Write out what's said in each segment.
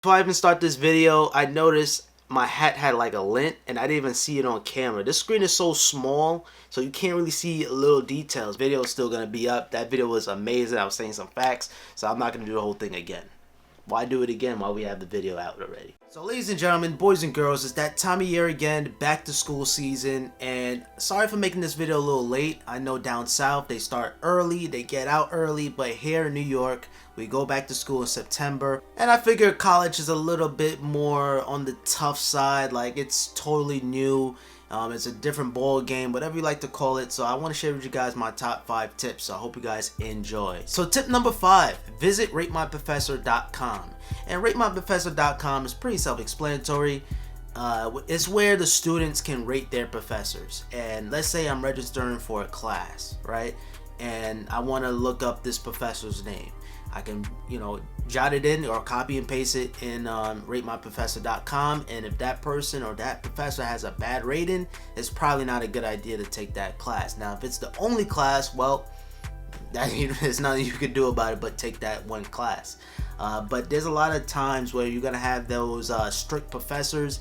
Before I even start this video, I noticed my hat had like a lint and I didn't even see it on camera. This screen is so small, so you can't really see little details. Video is still gonna be up. That video was amazing. I was saying some facts, so I'm not gonna do the whole thing again. Why do it again while we have the video out already? So ladies and gentlemen, boys and girls, it's that time of year again, back to school season, and sorry for making this video a little late. I know down south they start early, they get out early, but here in New York, we go back to school in September, and I figure college is a little bit more on the tough side, like it's totally new. It's a different ball game, whatever you like to call it. So I want to share with you guys my top 5 tips. So I hope you guys enjoy. So tip number 5, visit ratemyprofessor.com. And ratemyprofessor.com is pretty self-explanatory. It's where the students can rate their professors. And let's say I'm registering for a class, right? And I want to look up this professor's name. I can, jot it in or copy and paste it in ratemyprofessor.com, and if that person or that professor has a bad rating, it's probably not a good idea to take that class. Now, if it's the only class, well, there's nothing you can do about it but take that one class. But there's a lot of times where you're gonna have those strict professors.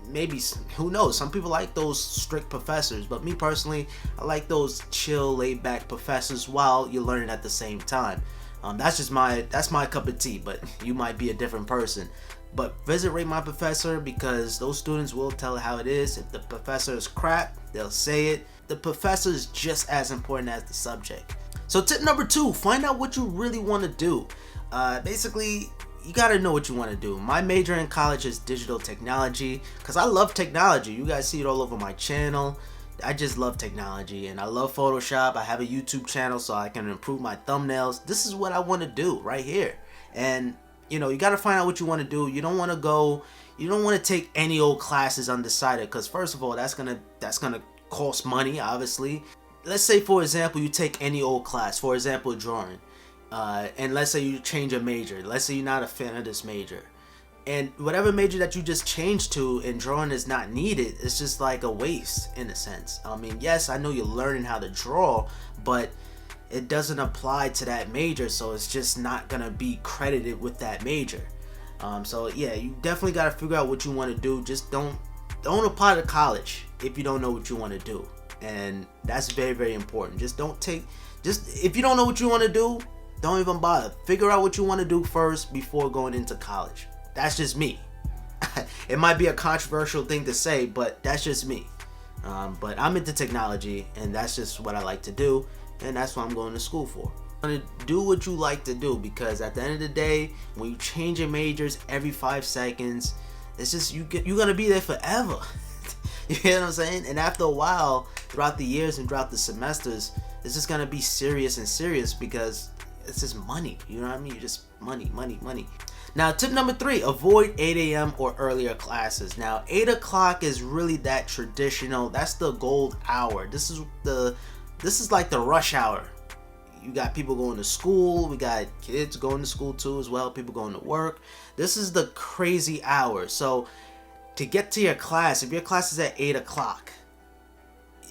Maybe, who knows, some people like those strict professors, but me personally, I like those chill, laid back professors while you're learning at the same time. That's my cup of tea, but you might be a different person. But visit Rate My Professor, because those students will tell how it is. If the professor is crap, they'll say it. The professor is just as important as the subject. So tip number 2, find out what you really want to do. Basically, you gotta know what you want to do. My major in college is digital technology, because I love technology. You guys see it all over my channel. I just love technology, and I love Photoshop. I have a YouTube channel so I can improve my thumbnails. This is what I want to do right here. And you got to find out what you want to do. You don't want to take any old classes undecided, because first of all, that's gonna cost money, obviously. Let's say, for example, you take any old class, for example, drawing, and let's say you change a major. Let's say you're not a fan of this major, and whatever major that you just changed to in drawing is not needed. It's just like a waste in a sense. I mean, yes, I know you're learning how to draw, but it doesn't apply to that major, so it's just not gonna be credited with that major. So yeah, you definitely gotta figure out what you want to do. Just don't apply to college if you don't know what you want to do, and that's very, very important. If you don't know what you want to do, don't even bother. Figure out what you want to do first before going into college. That's just me. It might be a controversial thing to say, but that's just me. But I'm into technology, and that's just what I like to do, and that's what I'm going to school for. I'm going to do what you like to do, because at the end of the day, when you change your majors every 5 seconds, it's just you're going to be there forever. You know what I'm saying? And after a while, throughout the years and throughout the semesters, it's just going to be serious, because it's just money. You know what I mean? Just money. Now, tip number 3, avoid 8 a.m. or earlier classes. Now, 8 o'clock is really that traditional. That's the gold hour. This is like the rush hour. You got people going to school. We got kids going to school too as well. People going to work. This is the crazy hour. So, to get to your class, if your class is at 8 o'clock,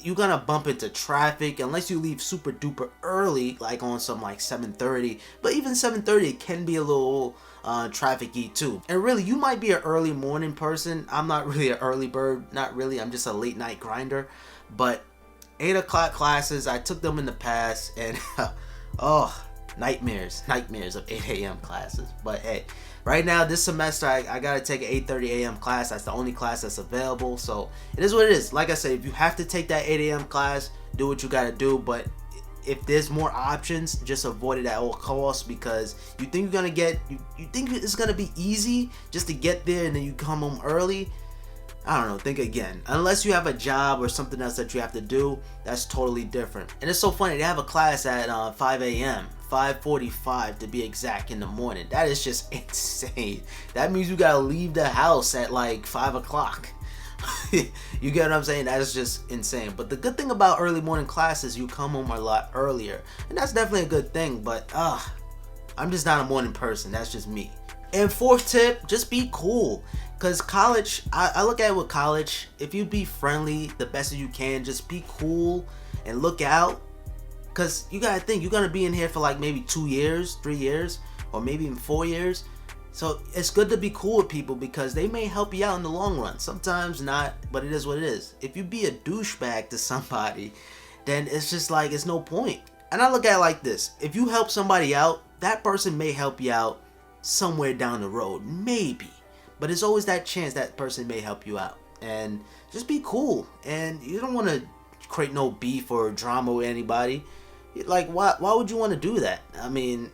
you're gonna bump into traffic unless you leave super duper early, like on some like 7:30. But even 7:30 can be a little trafficy too. And really, you might be an early morning person. I'm not really an early bird, not really. I'm just a late night grinder. But 8 o'clock classes, I took them in the past, and oh, nightmares of 8 a.m. classes. But hey, right now this semester I gotta take an 8:30 a.m. class. That's the only class that's available, so it is what it is. Like I said, if you have to take that 8 a.m. class, do what you gotta do. But if there's more options, just avoid it at all costs, because you think you think it's gonna be easy just to get there and then you come home early. I don't know, think again. Unless you have a job or something else that you have to do, that's totally different. And it's so funny, they have a class at 5 a.m., 5:45 to be exact, in the morning. That is just insane. That means you gotta leave the house at like 5 o'clock. You get what I'm saying? That is just insane. But the good thing about early morning classes, you come home a lot earlier. And that's definitely a good thing, but I'm just not a morning person. That's just me. And 4th tip, just be cool. Because college, I look at it with college, if you be friendly the best that you can, just be cool and look out. Because you gotta think, you're gonna be in here for like maybe 2 years, 3 years, or maybe even 4 years. So it's good to be cool with people because they may help you out in the long run. Sometimes not, but it is what it is. If you be a douchebag to somebody, then it's just like, it's no point. And I look at it like this. If you help somebody out, that person may help you out somewhere down the road. Maybe. But it's always that chance that person may help you out. And just be cool. And you don't want to create no beef or drama with anybody. Like, why would you want to do that? I mean,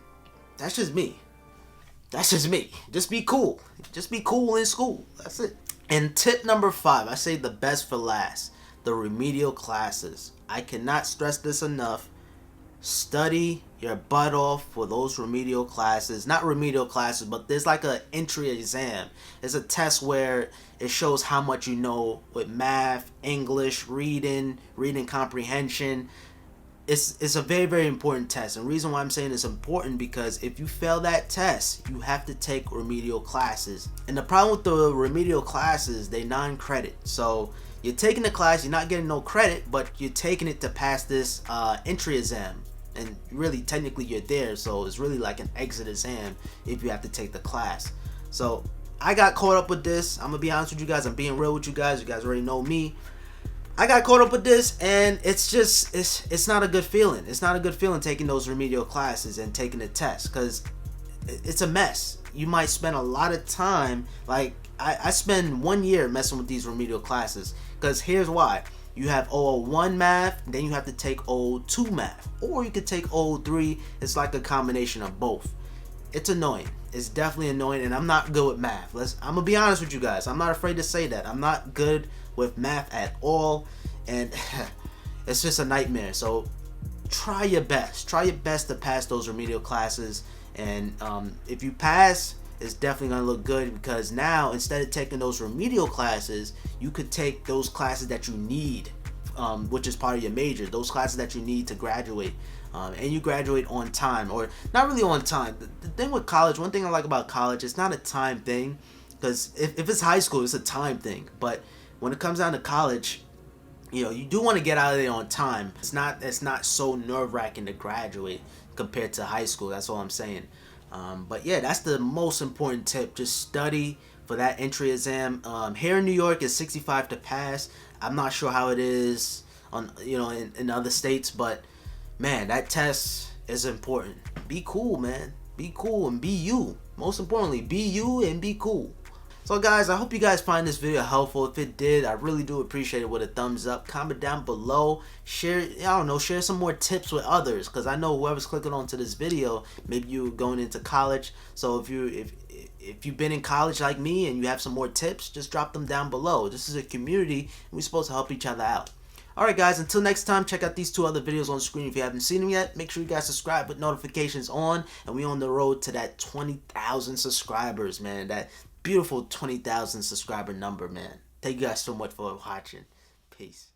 that's just me. That's just me. Just be cool. Just be cool in school. That's it. And tip number 5, I say the best for last. The remedial classes. I cannot stress this enough. Study your butt off for those remedial classes. Not remedial classes, but there's like an entry exam. It's a test where it shows how much you know with math, English, reading comprehension. It's a very, very important test. And the reason why I'm saying it's important because if you fail that test, you have to take remedial classes. And the problem with the remedial classes, they non-credit. So you're taking the class, you're not getting no credit, but you're taking it to pass this entry exam. And really, technically, you're there. So it's really like an exit exam if you have to take the class. So I got caught up with this. I'm going to be honest with you guys. I'm being real with you guys. You guys already know me. I got caught up with this, and it's not a good feeling. It's not a good feeling taking those remedial classes and taking the test because it's a mess. You might spend a lot of time, like I spend 1 year messing with these remedial classes because here's why. You have 001 math, then you have to take 002 math, or you could take 003. It's like a combination of both. It's annoying. It's definitely annoying, and I'm not good with math. I'm gonna be honest with you guys. I'm not afraid to say that. I'm not good with math at all, and it's just a nightmare. So try your best. Try your best to pass those remedial classes, and if you pass, it's definitely gonna look good because now instead of taking those remedial classes, you could take those classes that you need, which is part of your major. Those classes that you need to graduate. And you graduate on time, or not really on time. The thing with college, one thing I like about college, it's not a time thing, because if it's high school, it's a time thing. But when it comes down to college, you do want to get out of there on time. It's not so nerve-wracking to graduate compared to high school. That's all I'm saying. But yeah, that's the most important tip. Just study for that entry exam. Here in New York, it's 65 to pass. I'm not sure how it is on in other states, but man, that test is important. Be cool, man. Be cool and be you. Most importantly, be you and be cool. So guys, I hope you guys find this video helpful. If it did, I really do appreciate it with a thumbs up. Comment down below. Share, share some more tips with others, because I know whoever's clicking onto this video, maybe you're going into college. So if you've been in college like me and you have some more tips, just drop them down below. This is a community and we're supposed to help each other out. Alright guys, until next time, check out these 2 other videos on the screen if you haven't seen them yet. Make sure you guys subscribe with notifications on, and we on the road to that 20,000 subscribers, man. That beautiful 20,000 subscriber number, man. Thank you guys so much for watching. Peace.